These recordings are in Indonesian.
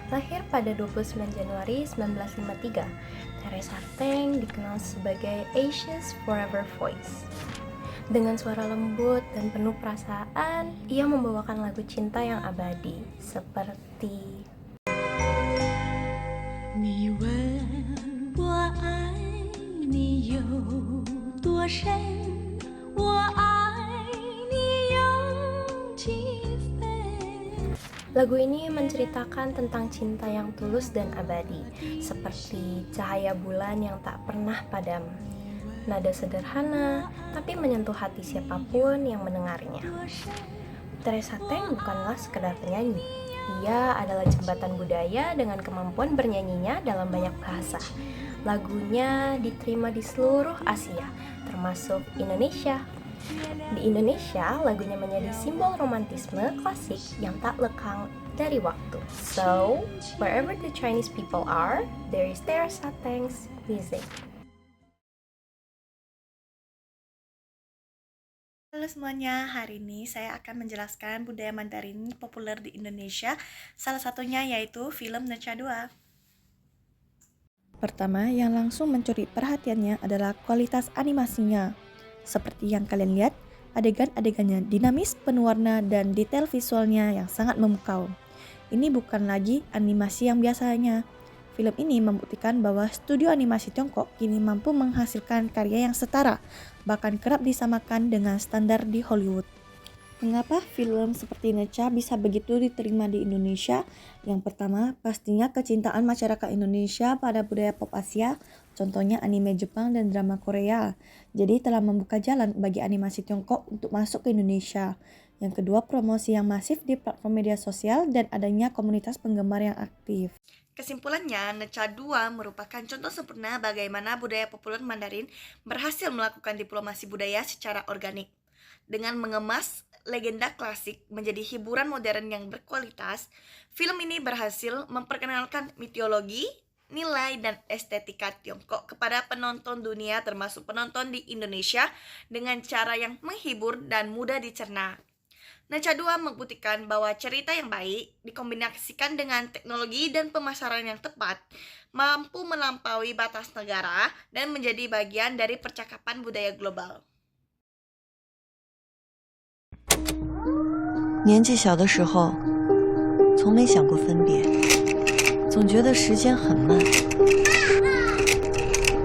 Lahir pada 29 Januari 1953, Teresa Teng dikenal sebagai Asia's Forever Voice. Dengan suara lembut dan penuh perasaan, ia membawakan lagu cinta yang abadi seperti 你问我爱你有多深，我爱你有几分。 Lagu ini menceritakan tentang cinta yang tulus dan abadi, seperti cahaya bulan yang tak pernah padam. Nada sederhana, tapi menyentuh hati siapapun yang mendengarnya. Teresa Teng bukanlah sekedar penyanyi. Ia adalah jembatan budaya dengan kemampuan bernyanyinya dalam banyak bahasa. Lagunya diterima di seluruh Asia, termasuk Indonesia. Di Indonesia, lagunya menjadi simbol romantisme klasik yang tak lekang dari waktu. So, wherever the Chinese people are, there is Teresa Teng's music. Halo semuanya, hari ini saya akan menjelaskan budaya Mandarin populer di Indonesia. Salah satunya yaitu film Neca 2. Pertama, yang langsung mencuri perhatiannya adalah kualitas animasinya. Seperti yang kalian lihat, adegan-adegannya dinamis, penuh warna, dan detail visualnya yang sangat memukau. Ini bukan lagi animasi yang biasanya. Film ini membuktikan bahwa studio animasi Tiongkok kini mampu menghasilkan karya yang setara, bahkan kerap disamakan dengan standar di Hollywood. Mengapa film seperti Neca bisa begitu diterima di Indonesia? Yang pertama, pastinya kecintaan masyarakat Indonesia pada budaya pop Asia, contohnya anime Jepang dan drama Korea. Jadi telah membuka jalan bagi animasi Tiongkok untuk masuk ke Indonesia. Yang kedua, promosi yang masif di platform media sosial dan adanya komunitas penggemar yang aktif. Kesimpulannya, Neca 2 merupakan contoh sempurna bagaimana budaya populer Mandarin berhasil melakukan diplomasi budaya secara organik. Dengan mengemas legenda klasik menjadi hiburan modern yang berkualitas, film ini berhasil memperkenalkan mitologi, nilai, dan estetika Tiongkok kepada penonton dunia termasuk penonton di Indonesia dengan cara yang menghibur dan mudah dicerna. Neca 2 membuktikan bahwa cerita yang baik dikombinasikan dengan teknologi dan pemasaran yang tepat mampu melampaui batas negara dan menjadi bagian dari percakapan budaya global. 年纪小的时候，从没想过分别，总觉得时间很慢。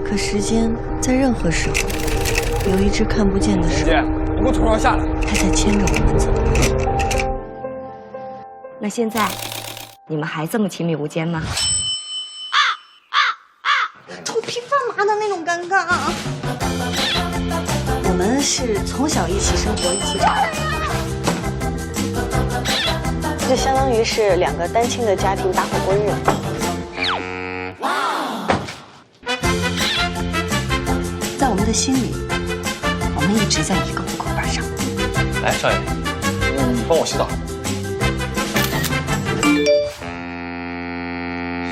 可时间在任何时候，有一只看不见的手，姐，你给我从上下来！它在牵着我们走。那现在，你们还这么亲密无间吗？头皮发麻的那种尴尬啊！我们是从小一起生活，一起长大。 就相当于是两个单亲的家庭搭伙过日子。在我们的心里，我们一直在一个户口本上。来，少爷，你帮我洗澡。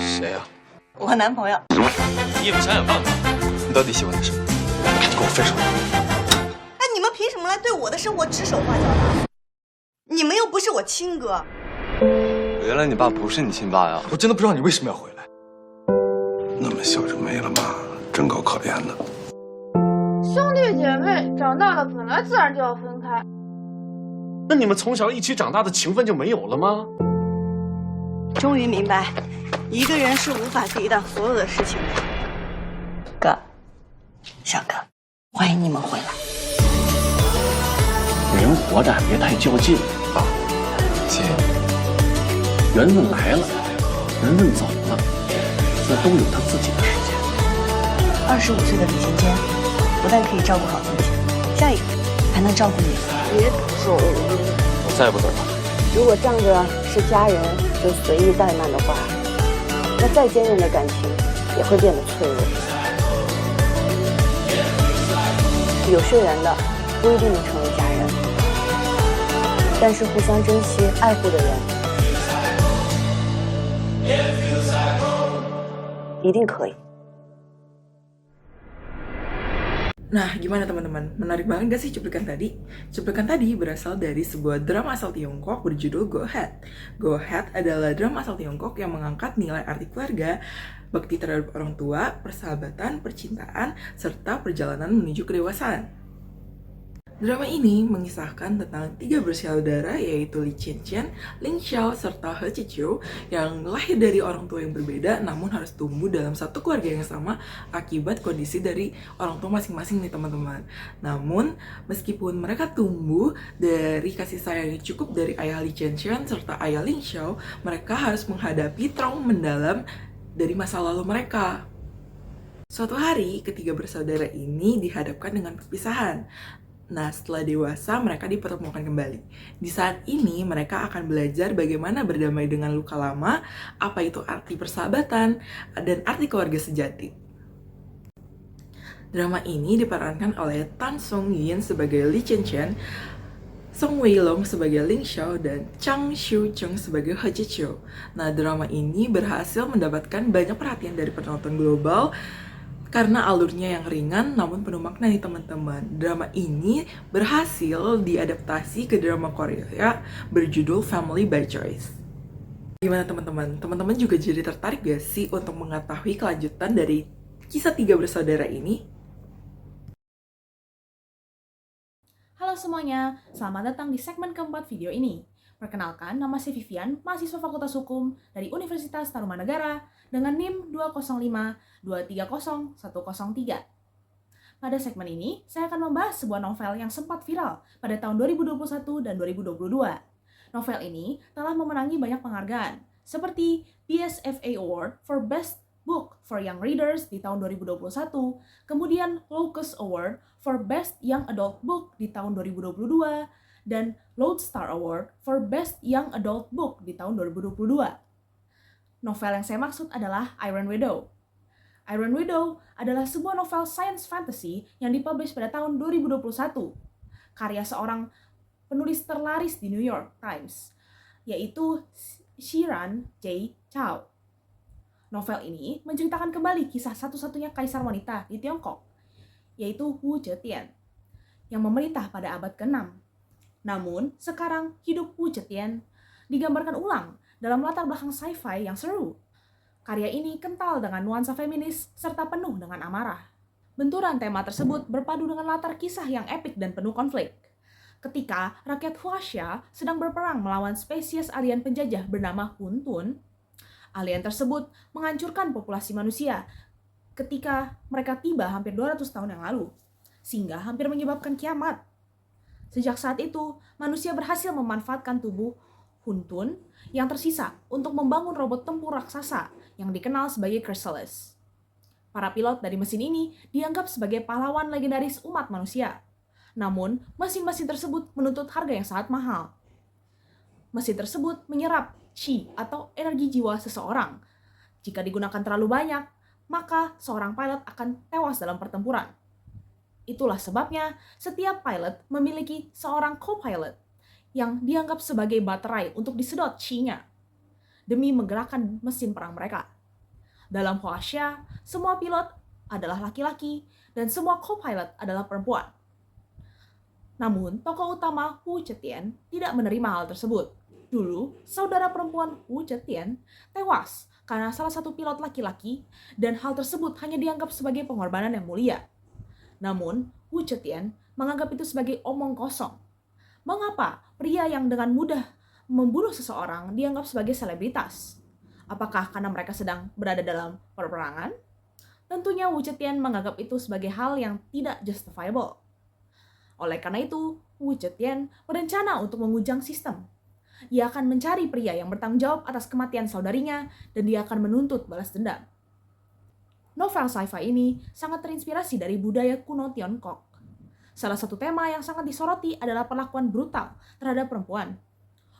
谁呀？我男朋友。你也不想想办法？你到底喜欢他什么？你跟我分手！哎，你们凭什么来对我的生活指手画脚的？你们又不是我亲哥。 原来你爸不是你亲爸呀！我真的不知道你为什么要回来。那么小就没了吗？真够可怜的。兄弟姐妹长大了本来自然就要分开，那你们从小一起长大的情分就没有了吗？终于明白，一个人是无法抵挡所有的事情的。哥，小哥，欢迎你们回来。人活着别太较劲啊！姐，缘分来了，缘分走了，那都有他自己的时间。25岁的李尖尖，不但可以照顾好自己，下一个还能照顾你。别走。我再也不走了。如果仗着是家人就随意怠慢的话，那再坚韧的感情也会变得脆弱。有血缘的不一定能成为家人，但是互相珍惜、爱护的人，一定可以。Nah, gimana teman-teman? Menarik banget gak sih cuplikan tadi? Cuplikan tadi berasal dari sebuah drama asal Tiongkok berjudul Go Ahead. Go Ahead adalah drama asal Tiongkok yang mengangkat nilai arti keluarga, bakti terhadap orang tua, persahabatan, percintaan, serta perjalanan menuju kedewasaan. Drama ini mengisahkan tentang 3 bersaudara yaitu Li Qianqian, Ling Xiao, serta He Qiqiu yang lahir dari orang tua yang berbeda namun harus tumbuh dalam satu keluarga yang sama akibat kondisi dari orang tua masing-masing nih teman-teman. Namun meskipun mereka tumbuh dari kasih sayang yang cukup dari ayah Li Qianqian serta ayah Ling Xiao, mereka harus menghadapi trauma mendalam dari masa lalu mereka. Suatu hari, ketiga bersaudara ini dihadapkan dengan perpisahan. Nah, setelah dewasa, mereka dipertemukan kembali. Di saat ini, mereka akan belajar bagaimana berdamai dengan luka lama, apa itu arti persahabatan, dan arti keluarga sejati. Drama ini diperankan oleh Tan Song Yin sebagai Li Qianqian, Song Weilong sebagai Ling Xiao, dan Chang Xiu Cheng sebagai He Qiqiu. Nah, drama ini berhasil mendapatkan banyak perhatian dari penonton global, karena alurnya yang ringan namun penuh makna nih teman-teman. Drama ini berhasil diadaptasi ke drama Korea berjudul Family by Choice. Gimana teman-teman? Teman-teman juga jadi tertarik gak sih untuk mengetahui kelanjutan dari kisah 3 bersaudara ini? Halo semuanya, selamat datang di segmen keempat video ini. Perkenalkan, nama saya Vivian, mahasiswa Fakultas Hukum dari Universitas Tarumanegara dengan NIM 205230103. Pada segmen ini, saya akan membahas sebuah novel yang sempat viral pada tahun 2021 dan 2022. Novel ini telah memenangi banyak penghargaan, seperti BSFA Award for Best Book for Young Readers di tahun 2021, kemudian Locus Award for Best Young Adult Book di tahun 2022, dan Lodestar Award for Best Young Adult Book di tahun 2022. Novel yang saya maksud adalah Iron Widow. Iron Widow adalah sebuah novel science fantasy yang dipublish pada tahun 2021, karya seorang penulis terlaris di New York Times, yaitu Shiran J. Chao. Novel ini menceritakan kembali kisah satu-satunya kaisar wanita di Tiongkok, yaitu Wu Zetian, yang memerintah pada abad ke-6. Namun, sekarang hidup Wu Zetian digambarkan ulang dalam latar belakang sci-fi yang seru. Karya ini kental dengan nuansa feminis serta penuh dengan amarah. Benturan tema tersebut berpadu dengan latar kisah yang epik dan penuh konflik. Ketika rakyat Huaxia sedang berperang melawan spesies alien penjajah bernama Huntun, alien tersebut menghancurkan populasi manusia ketika mereka tiba hampir 200 tahun yang lalu, sehingga hampir menyebabkan kiamat. Sejak saat itu, manusia berhasil memanfaatkan tubuh Huntun yang tersisa untuk membangun robot tempur raksasa yang dikenal sebagai Chrysalis. Para pilot dari mesin ini dianggap sebagai pahlawan legendaris umat manusia. Namun, mesin-mesin tersebut menuntut harga yang sangat mahal. Mesin tersebut menyerap qi atau energi jiwa seseorang. Jika digunakan terlalu banyak, maka seorang pilot akan tewas dalam pertempuran. Itulah sebabnya setiap pilot memiliki seorang co-pilot yang dianggap sebagai baterai untuk disedot qi-nya demi menggerakkan mesin perang mereka. Dalam Huaxia, semua pilot adalah laki-laki dan semua co-pilot adalah perempuan. Namun, tokoh utama Wu Zetian tidak menerima hal tersebut. Dulu, saudara perempuan Wu Zetian tewas karena salah satu pilot laki-laki dan hal tersebut hanya dianggap sebagai pengorbanan yang mulia. Namun, Wu Zetian menganggap itu sebagai omong kosong. Mengapa pria yang dengan mudah membunuh seseorang dianggap sebagai selebritas? Apakah karena mereka sedang berada dalam peperangan? Tentunya Wu Zetian menganggap itu sebagai hal yang tidak justifiable. Oleh karena itu, Wu Zetian berencana untuk mengujang sistem. Ia akan mencari pria yang bertanggung jawab atas kematian saudarinya dan dia akan menuntut balas dendam. Novel sci-fi ini sangat terinspirasi dari budaya kuno Tiongkok. Salah satu tema yang sangat disoroti adalah perlakuan brutal terhadap perempuan.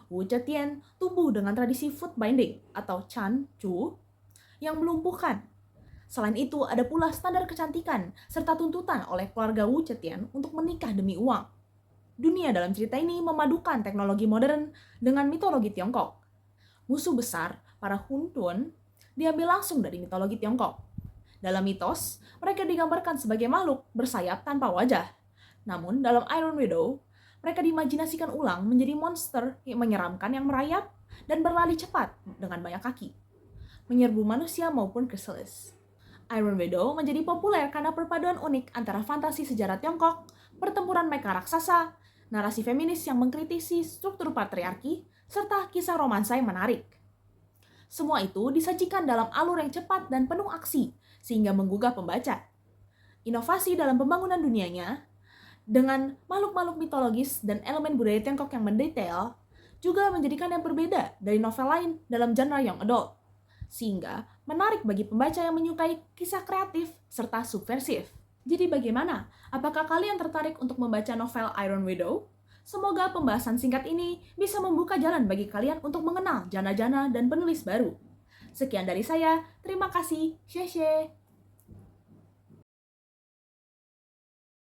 Wu Zetian tumbuh dengan tradisi foot binding atau Chan Chu yang melumpuhkan. Selain itu, ada pula standar kecantikan serta tuntutan oleh keluarga Wu Zetian untuk menikah demi uang. Dunia dalam cerita ini memadukan teknologi modern dengan mitologi Tiongkok. Musuh besar, para Huntun, diambil langsung dari mitologi Tiongkok. Dalam mitos, mereka digambarkan sebagai makhluk bersayap tanpa wajah. Namun, dalam Iron Widow, mereka diimajinasikan ulang menjadi monster yang menyeramkan yang merayap dan berlari cepat dengan banyak kaki, menyerbu manusia maupun chrysalis. Iron Widow menjadi populer karena perpaduan unik antara fantasi sejarah Tiongkok, pertempuran mecha raksasa, narasi feminis yang mengkritisi struktur patriarki, serta kisah romansa yang menarik. Semua itu disajikan dalam alur yang cepat dan penuh aksi, sehingga menggugah pembaca. Inovasi dalam pembangunan dunianya, dengan makhluk-makhluk mitologis dan elemen budaya Tiongkok yang mendetail, juga menjadikan yang berbeda dari novel lain dalam genre young adult, sehingga menarik bagi pembaca yang menyukai kisah kreatif serta subversif. Jadi bagaimana? Apakah kalian tertarik untuk membaca novel Iron Widow? Semoga pembahasan singkat ini bisa membuka jalan bagi kalian untuk mengenal jana-jana dan penulis baru. Sekian dari saya, terima kasih, xie xie.